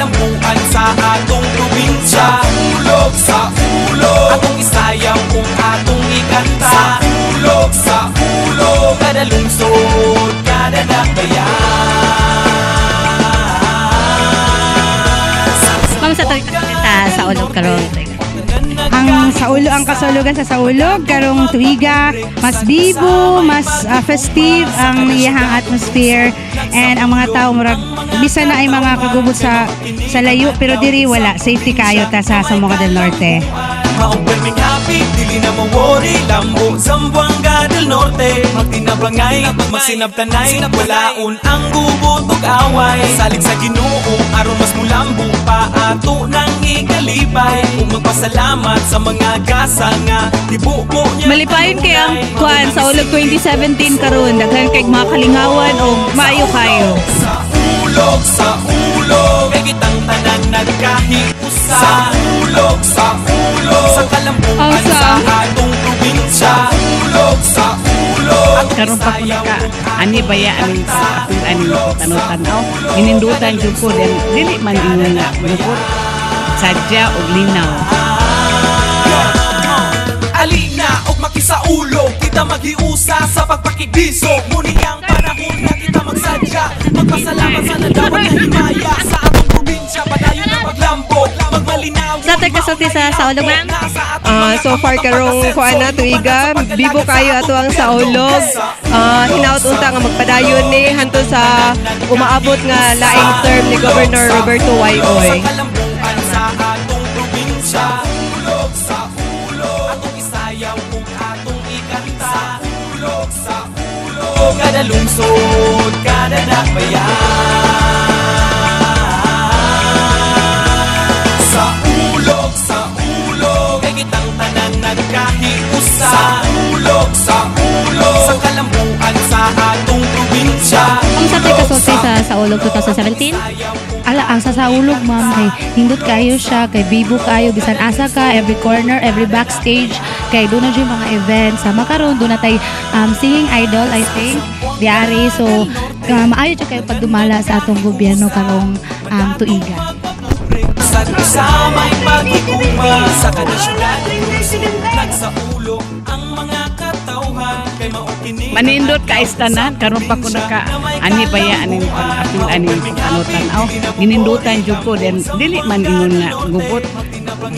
kalambuan sa atong probinsya. Sa ulog, atong isayaw kung atong ikanta. Sa ulog, kada lungsod, kada dakbayan. Ma'am, sa tagkakita sa ulog karon. Ang kasulugan sa Saulog karong tuiga mas bibo, mas festive ang iyahang atmosphere, and ang mga tao murag bisan na ay mga kagubot sa layo pero diri wala safety kayo ta sa Zamboanga del Norte. Maumperming happy, dili na mawori. Lambo, Zamboanga del Norte. Magtinabangay, magsinabtanay. Walaon ang gubot ug away. Salig sa Ginoo, aron mas mulambo pa ato nang ikalipay. Ug magpasalamat sa mga gasa nga tibuko niya. Malipayon kay ang kuan sa ulog 2017 karon, daghan kay mga kalingawan o maayo kayo. Sa ulog, kay kitang tanan nagkahiusa. Sa ulog, sa kalambuan sa atong probinsya. Sa ulog, karon pa ko naka ani baya aning apil aning tanutan-tanaw ginindutan jud ko den dili man ingon nga lupot sadya og linaw. Alina og makisaulog, kita maghiusa sa pagpakigbiso. Muni ang panahon na kita magsadya, magpasalamat sa nadawat na himaya. Sa atong probinsya, padayon na paglambot, magmalinaw. Sa tagkasulti sa Saulog, ma'am? So far karong kuan na tuiga, bibo kayo ato ang Saulog. Hinaut unta nga magpadayon ni hanto sa umaabot nga laing term ni Governor Roberto Y.Oy. Sa atong probinsya, sa ulog, atong isayaw kung atong ikanta. Sa ulog, kada lungsod, kada dakbayan. Sa ulog, kay kitang tanan nagkahiusa. Sa ulog, sa kalambuan sa atong probinsya. Ang sa tagkasulti sa Saulog 2017? Ang sa Saulog, ma'am, kay hindot kayo siya, kay bibo kayo, bisan asa ka, every corner, every backstage, kay doon na dyan mga events. Sa makaroon, doon na tayo singing idol, I think, diari. So, maayo dyan kayo pagdumala sa atong gobyerno karong tuiga. Sa may pagkikuma sa kada syudad, nagsaulo ang mga katawhan kay maukinig. Manindot ka istanan karon pa ko naka ani baya aning apil aning tanutan-tanaw ginindutan jud ko den dili man ingon nga gubot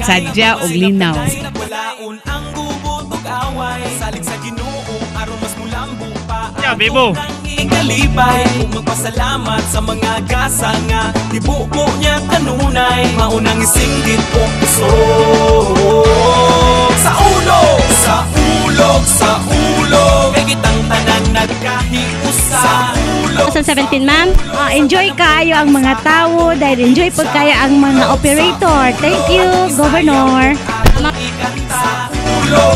sadya og linaw. Walaon ang gubot ug away, salig sa Ginoo aron mas mulambo pa. Bibo. Kalipay, ug magpasalamat sa mga gasa nga tibuko niya kanunay. Maunang isinggit kong puso. Sa ulog, kay kitang tanan nagkahiusa. 2017, ma'am? Enjoy kayo ang mga tao, dahil enjoy po kayo ang mga operator. Thank you, Governor.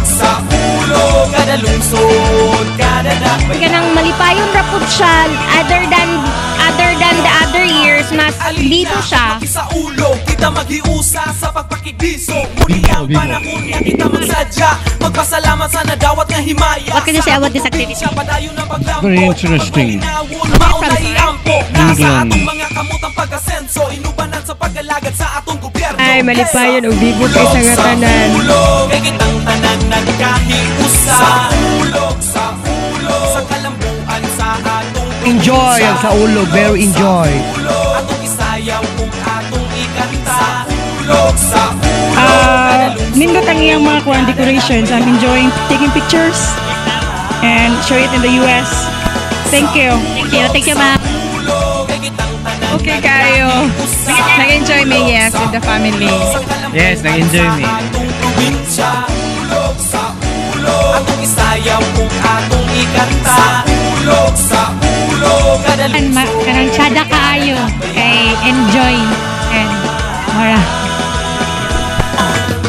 Sa ulog, kada lungsod, kada dakbayan. Kanang malipayon ra pud siya, other than the other years, mas dito siya. Sa ulog, kita maghiusa sa pagpakigbiso. Muli ang panahon nga kita magsadya, magpasalamat sa nadawat nga himaya. What can you say about this activity? Very interesting. England. Mga kamutang pag-asenso, inubanan sa pag-alagad sa atong gobyerno. Ay, malipayon og bibo kay sa nga tanan. Kay kitang tanan nagkahiusa. Sa ulog, sa kalambuan sa atong Enjoy ang Saulog, very enjoy. atong isayaw kung atong ikanta. Sa Nindot ang iyang mga kuwan decorations. I'm enjoying taking pictures and share it in the US. Thank you. Thank you, ma'am. Okay kayo. Nag-enjoy me, yes, with the family. Yes, nag-enjoy me. Atong isayaw kung atong ikanta. Sa ulog, kada Kanang tsada kaayo kay enjoy and mara.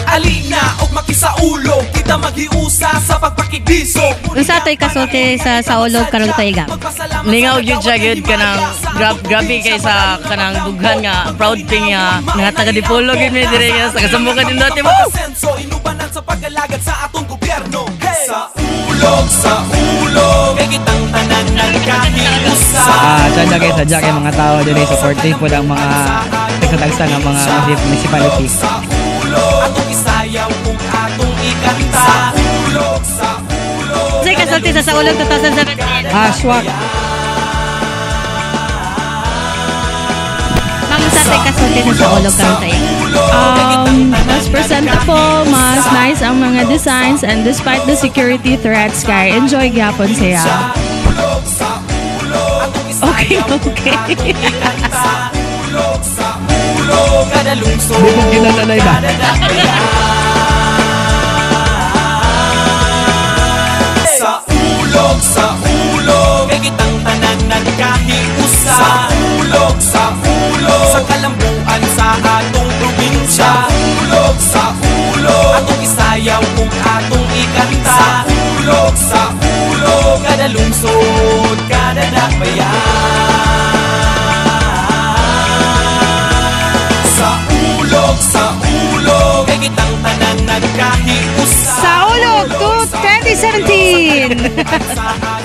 alina og makisaulog, kita maghiusa sa pagpakigbiso. Unsa toy kasulti sa Saulog karong tuiga? Lingaw gyud siya gyud kanang grabe kay sa kanang dughan nga proud thing nga taga Dipolog gyud mi dire nga sa Zamboanga din dati mo. Senso inubanan sa pag-alagad sa atong gobyerno. Sa ulog, kay kitang tanan nagkahiusa. Sadya kay mga tao diri supportive po ang mga sa dagsa ng mga municipality. Atong isayaw kung atong ikanta. Sa ulog Say kasulti sa Saulog 2017. Swak. Ma'am, sa tay kasulti sa Saulog karon tayo. Mas presentable, mas nice ang mga designs, and despite the security threats kay enjoy gyapon siya. Okay. Bibog ginananay ba? Sa ulog kay kitang tanan nagkahiusa. Sa ulog sa kalambuan sa atong probinsya. Sa ulog atong isayaw kung atong ikanta. Sa ulog kada lungsod kada dakbayan. Sa ulog kay kitang tanan nagkahiusa. Saulog 2017. Sa